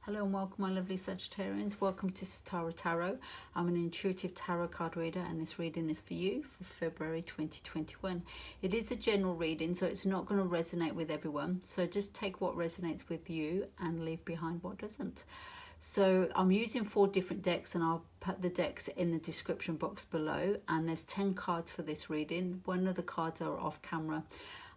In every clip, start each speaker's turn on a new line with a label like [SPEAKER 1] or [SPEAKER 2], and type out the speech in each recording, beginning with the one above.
[SPEAKER 1] Hello and welcome, my lovely Sagittarians. Welcome to Sitaara Tarot. I'm an intuitive tarot card reader, and this reading is for you for February 2021. It is a general reading, so it's not going to resonate with everyone. So just take what resonates with you and leave behind what doesn't. So I'm using 4 different decks, and I'll put the decks in the description box below. And there's 10 cards for this reading. One of the cards are off camera,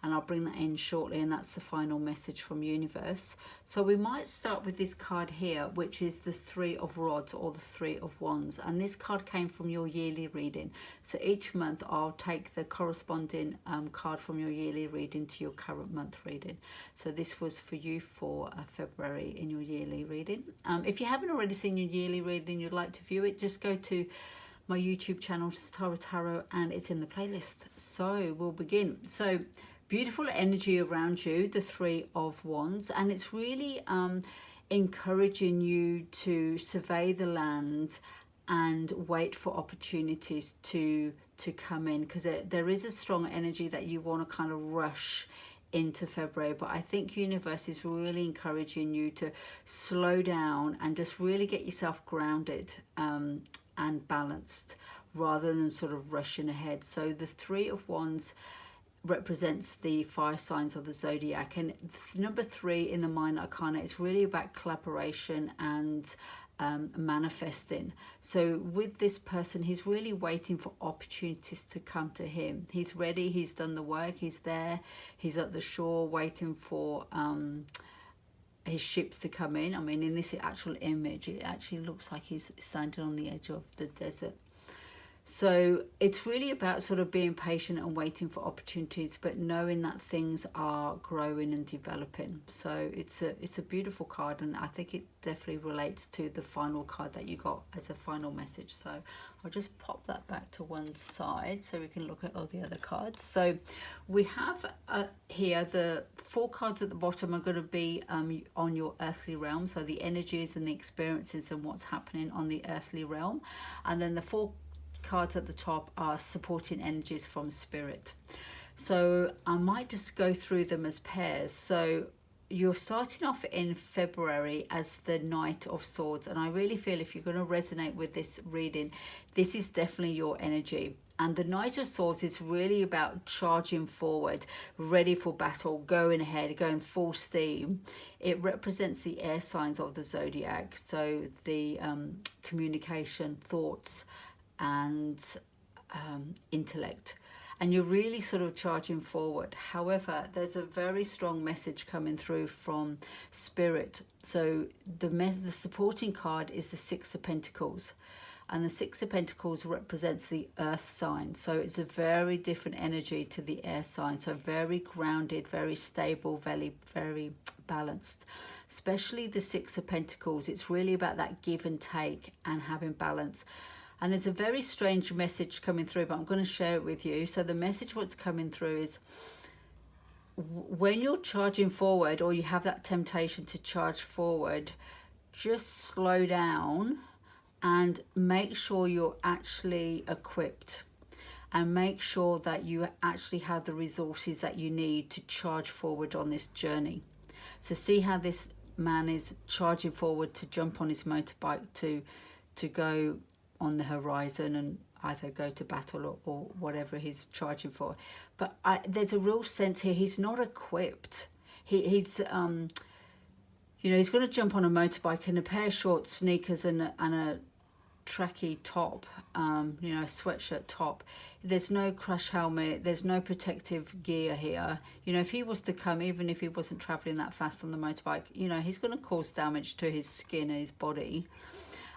[SPEAKER 1] and I'll bring that in shortly, and that's the final message from universe. So we might start with this card here, which is the 3 of rods or the 3 of wands, and this card came from your yearly reading. So each month I'll take the corresponding card from your yearly reading to your current month reading. So this was for you for February in your yearly reading. If you haven't already seen your yearly reading, you'd like to view it, just go to my YouTube channel, Sitaara Tarot, and it's in the playlist. So we'll begin. So beautiful energy around you, the 3 of wands, and it's really encouraging you to survey the land and wait for opportunities to come in, because there is a strong energy that you want to kind of rush into February. But I think universe is really encouraging you to slow down and just really get yourself grounded and balanced, rather than sort of rushing ahead. So the 3 of wands represents the fire signs of the zodiac, and number 3 in the minor arcana is really about collaboration and manifesting. So with this person, he's really waiting for opportunities to come to him. He's ready, he's done the work, he's there, he's at the shore waiting for his ships to come in. I mean, in this actual image, it actually looks like he's standing on the edge of the desert. So it's really about sort of being patient and waiting for opportunities, but knowing that things are growing and developing. So it's a beautiful card, and I think it definitely relates to the final card that you got as a final message. So I'll just pop that back to one side so we can look at all the other cards. So we have here the 4 cards at the bottom are going to be on your earthly realm, so the energies and the experiences and what's happening on the earthly realm, and then the 4 cards at the top are supporting energies from spirit. So I might just go through them as pairs. So you're starting off in February as the Knight of Swords, and I really feel if you're going to resonate with this reading, this is definitely your energy. And the Knight of Swords is really about charging forward, ready for battle, going ahead, going full steam. It represents the air signs of the zodiac, so the communication, thoughts, and intellect, and you're really sort of charging forward. However, there's a very strong message coming through from spirit. So the supporting card is the 6 of Pentacles, and the 6 of Pentacles represents the earth sign, so it's a very different energy to the air sign. So very grounded, very stable, very balanced. Especially the 6 of Pentacles, it's really about that give and take and having balance. And there's a very strange message coming through, but I'm going to share it with you. So the message what's coming through is, when you're charging forward, or you have that temptation to charge forward, just slow down and make sure you're actually equipped, and make sure that you actually have the resources that you need to charge forward on this journey. So see how this man is charging forward to jump on his motorbike to go on the horizon and either go to battle or whatever he's charging for. But there's a real sense here he's not equipped. He's you know, he's going to jump on a motorbike in a pair of short sneakers and a tracky top, you know, a sweatshirt top. There's no crash helmet, there's no protective gear here. You know, if he was to come, even if he wasn't traveling that fast on the motorbike, you know, he's going to cause damage to his skin and his body.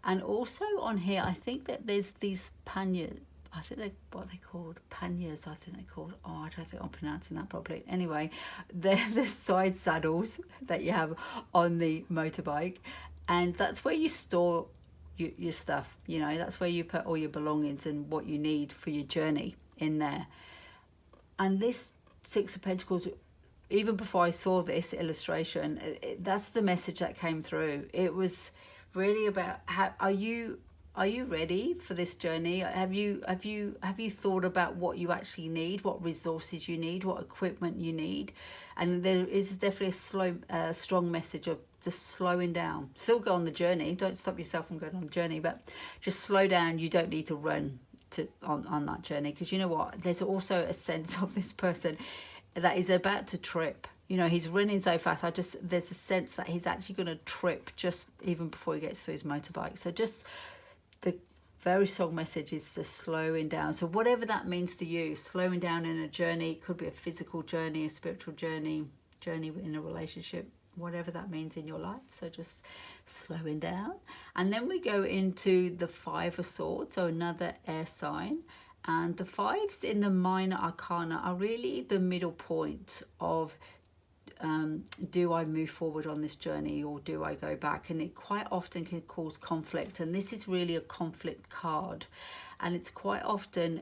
[SPEAKER 1] And also on here, I think that there's these panniers. I think they're what they called panniers. I think they're called. Oh, I don't think I'm pronouncing that properly. Anyway, they're the side saddles that you have on the motorbike, and that's where you store your stuff. You know, that's where you put all your belongings and what you need for your journey in there. And this 6 of Pentacles, even before I saw this illustration, that's the message that came through. It was really about are you ready for this journey? Have you thought about what you actually need, what resources you need, what equipment you need? And there is definitely a strong message of just slowing down. Still go on the journey, don't stop yourself from going on the journey, but just slow down. You don't need to run on that journey, because you know what, there's also a sense of this person that is about to trip. You know, he's running so fast, there's a sense that he's actually going to trip just even before he gets to his motorbike. So just the very strong message is just slowing down. So whatever that means to you, slowing down in a journey, it could be a physical journey, a spiritual journey in a relationship, whatever that means in your life. So just slowing down. And then we go into the Five of Swords, so another air sign. And the fives in the minor arcana are really the middle point of do I move forward on this journey, or do I go back? And it quite often can cause conflict, and this is really a conflict card. And it's quite often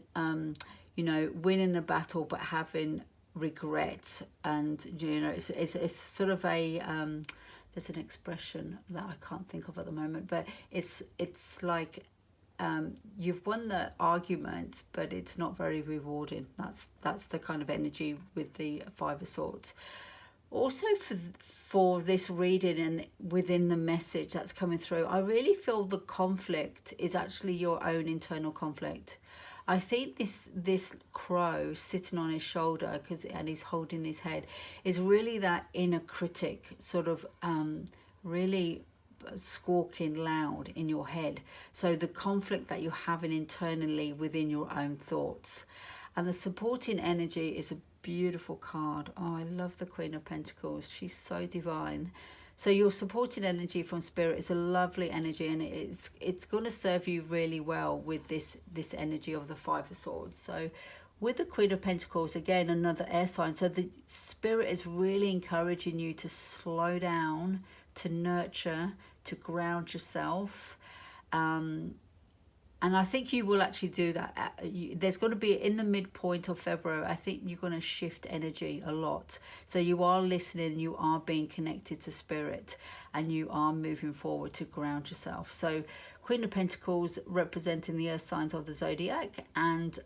[SPEAKER 1] you know, winning a battle but having regret. And you know, it's sort of a there's an expression that I can't think of at the moment, but it's like you've won the argument, but it's not very rewarding. That's the kind of energy with the Five of Swords. Also for this reading and within the message that's coming through, I really feel the conflict is actually your own internal conflict. I think this crow sitting on his shoulder, and he's holding his head, is really that inner critic, sort of really squawking loud in your head. So the conflict that you're having internally within your own thoughts. And the supporting energy is a beautiful card. Oh, I love the Queen of Pentacles. She's so divine. So your supporting energy from Spirit is a lovely energy, and it's going to serve you really well with this energy of the Five of Swords. So with the Queen of Pentacles, again, another air sign. So the Spirit is really encouraging you to slow down, to nurture, to ground yourself. And I think you will actually do that. There's going to be, in the midpoint of February, I think you're going to shift energy a lot. So you are listening, you are being connected to Spirit, and you are moving forward to ground yourself. So Queen of Pentacles representing the earth signs of the zodiac, and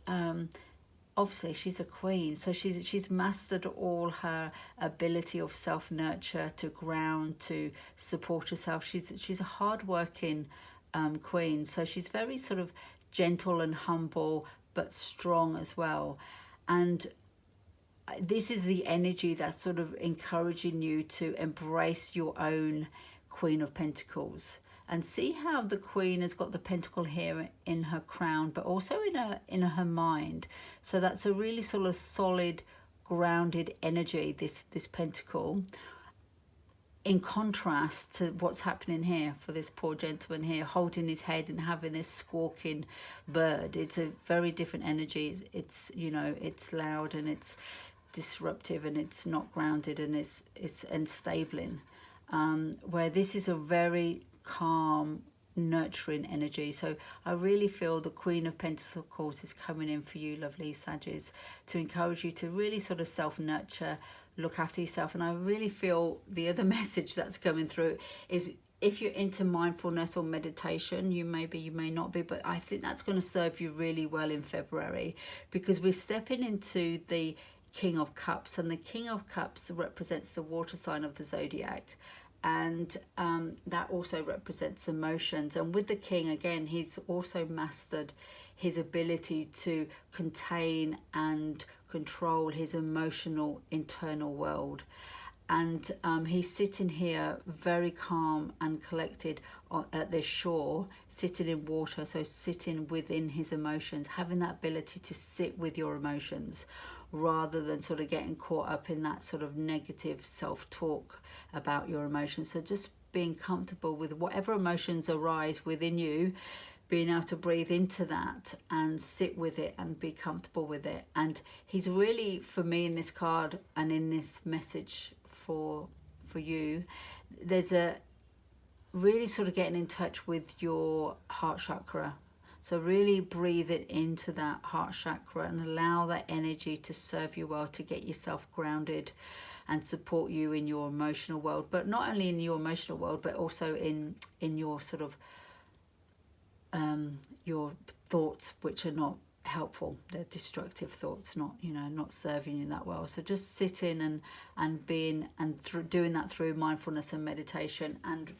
[SPEAKER 1] obviously she's a queen, so she's mastered all her ability of self-nurture, to ground, to support herself. She's a hard-working queen, so she's very sort of gentle and humble, but strong as well. And this is the energy that's sort of encouraging you to embrace your own Queen of Pentacles. And see how the Queen has got the pentacle here in her crown, but also in her mind. So that's a really sort of solid, grounded energy, this pentacle. In contrast to what's happening here for this poor gentleman here, holding his head and having this squawking bird. It's a very different energy. It's you know, it's loud and it's disruptive and it's not grounded and it's enstabling. Where this is a very calm, nurturing energy. So I really feel the Queen of Pentacles is coming in for you, lovely Sagittarius, to encourage you to really sort of self-nurture, look after yourself. And I really feel the other message that's coming through is, if you're into mindfulness or meditation, you may be, you may not be, but I think that's going to serve you really well in February, because we're stepping into the King of Cups, and the King of Cups represents the water sign of the zodiac, and that also represents emotions. And with the King, again, he's also mastered his ability to contain and control his emotional internal world. And he's sitting here very calm and collected at this shore, sitting in water, so sitting within his emotions, having that ability to sit with your emotions rather than sort of getting caught up in that sort of negative self-talk about your emotions. So just being comfortable with whatever emotions arise within you, being able to breathe into that and sit with it and be comfortable with it. And he's really, for me in this card and in this message for you, there's a really sort of getting in touch with your heart chakra. So really breathe it into that heart chakra and allow that energy to serve you well, to get yourself grounded and support you in your emotional world, but not only in your emotional world, but also in your sort of your thoughts, which are not helpful. They're destructive thoughts, not, you know, not serving you that well. So just sitting and being and doing that through mindfulness and meditation, and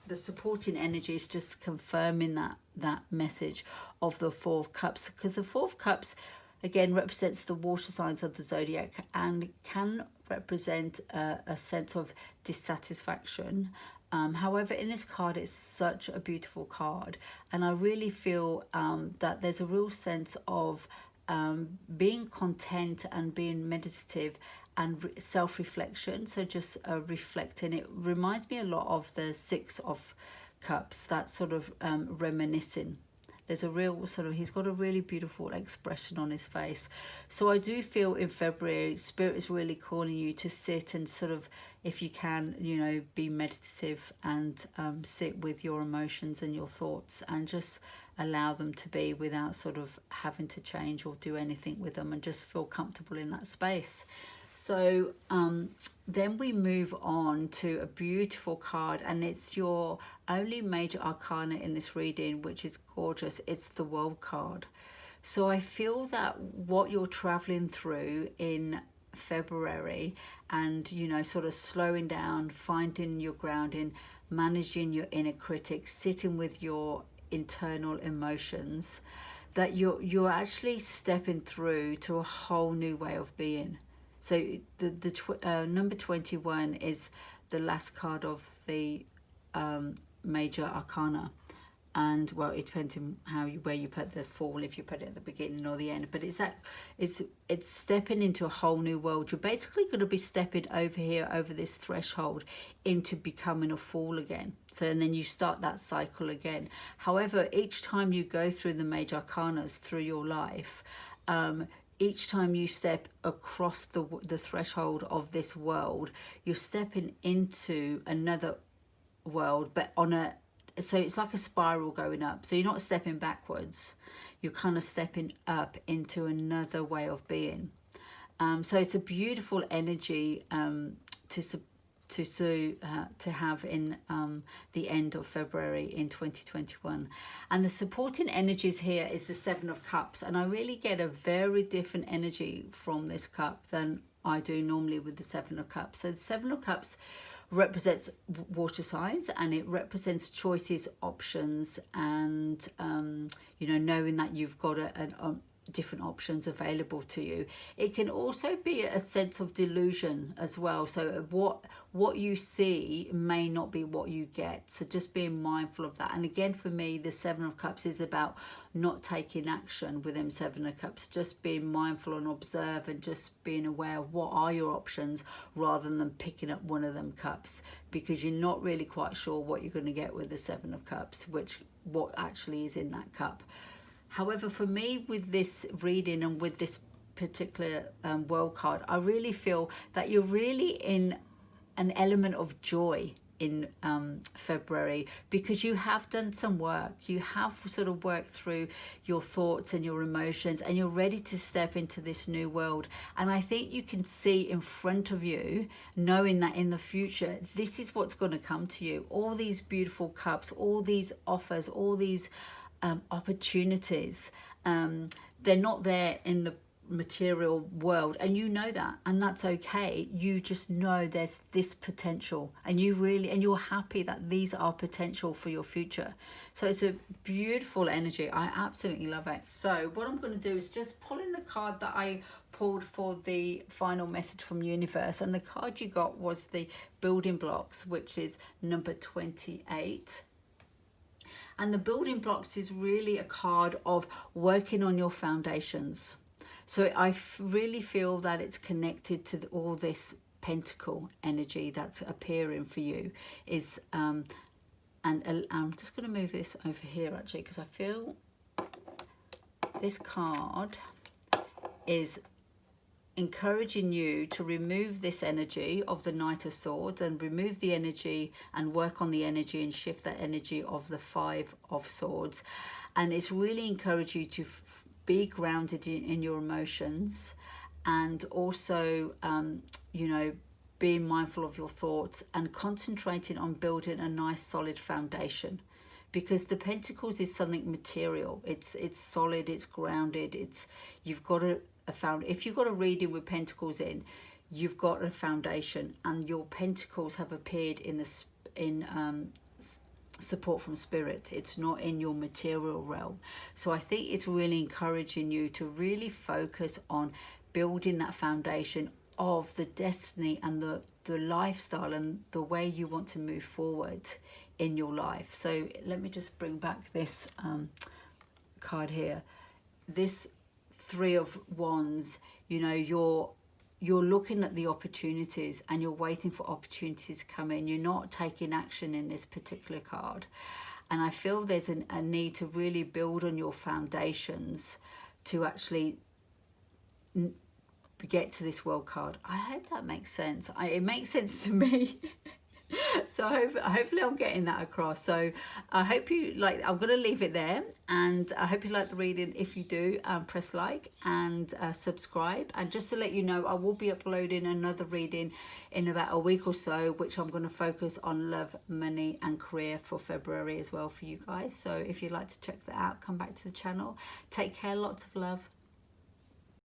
[SPEAKER 1] the supporting energy is just confirming that message of the Four of Cups, because the Four of Cups again represents the water signs of the zodiac and can represent a sense of dissatisfaction. However, in this card, it's such a beautiful card, and I really feel that there's a real sense of being content and being meditative and self-reflection. So just reflecting. It reminds me a lot of the Six of Cups, that sort of reminiscing. There's a real sort of, he's got a really beautiful expression on his face. So I do feel in February, Spirit is really calling you to sit and sort of, if you can, you know, be meditative and sit with your emotions and your thoughts and just allow them to be without sort of having to change or do anything with them, and just feel comfortable in that space. So then we move on to a beautiful card, and it's your only major arcana in this reading, which is gorgeous. It's the World card. So I feel that what you're traveling through in February, and, you know, sort of slowing down, finding your grounding, managing your inner critic, sitting with your internal emotions, that you're actually stepping through to a whole new way of being. So the number 21 is the last card of the major arcana, and well, it depends on where you put the fall, if you put it at the beginning or the end. But it's stepping into a whole new world. You're basically going to be stepping over here, over this threshold, into becoming a fool again. So, and then you start that cycle again. However, each time you go through the major arcanas through your life, each time you step across the threshold of this world, you're stepping into another world, but so it's like a spiral going up. So you're not stepping backwards, you're kind of stepping up into another way of being. So it's a beautiful energy to have in the end of February in 2021. And the supporting energies here is the Seven of Cups, and I really get a very different energy from this cup than I do normally with the Seven of Cups. So the Seven of Cups represents water signs, and it represents choices, options, and you know, knowing that you've got different options available to you. It can also be a sense of delusion as well. So what you see may not be what you get. So just being mindful of that. And again, for me, the Seven of Cups is about not taking action with them Seven of Cups, just being mindful and observe, and just being aware of what are your options, rather than picking up one of them cups, because you're not really quite sure what you're going to get with the Seven of Cups, what actually is in that cup. However, for me, with this reading and with this particular world card, I really feel that you're really in an element of joy in February, because you have done some work. You have sort of worked through your thoughts and your emotions, and you're ready to step into this new world. And I think you can see in front of you, knowing that in the future, this is what's going to come to you. All these beautiful cups, all these offers, all these opportunities, they're not there in the material world, and you know that, and that's okay. You just know there's this potential, and you're happy that these are potential for your future. So it's a beautiful energy. I absolutely love it. So what I'm going to do is just pull in the card that I pulled for the final message from universe, and the card you got was the building blocks, which is number 28. And the building blocks is really a card of working on your foundations. So I really feel that it's connected to all this pentacle energy that's appearing for you. And I'm just going to move this over here, actually, because I feel this card is encouraging you to remove this energy of the Knight of Swords, and remove the energy and work on the energy and shift that energy of the Five of Swords. And it's really encouraging you to be grounded in your emotions, and also you know, being mindful of your thoughts and concentrating on building a nice solid foundation, because the Pentacles is something material. It's solid, it's grounded, it's, you've got a found. If you've got a reading with Pentacles in, you've got a foundation, and your Pentacles have appeared in the support from spirit. It's not in your material realm. So I think it's really encouraging you to really focus on building that foundation of the destiny and the lifestyle and the way you want to move forward in your life. So let me just bring back this card here. This Three of Wands, you know, you're looking at the opportunities and you're waiting for opportunities to come in. You're not taking action in this particular card. And I feel there's a need to really build on your foundations to actually get to this World card. I hope that makes sense. It makes sense to me. So hopefully I'm getting that across. So I hope you like, I'm going to leave it there, and I hope you like the reading. If you do, press like and subscribe. And just to let you know, I will be uploading another reading in about a week or so, which I'm going to focus on love, money and career for February as well for you guys. So if you'd like to check that out, come back to the channel. Take care, lots of love.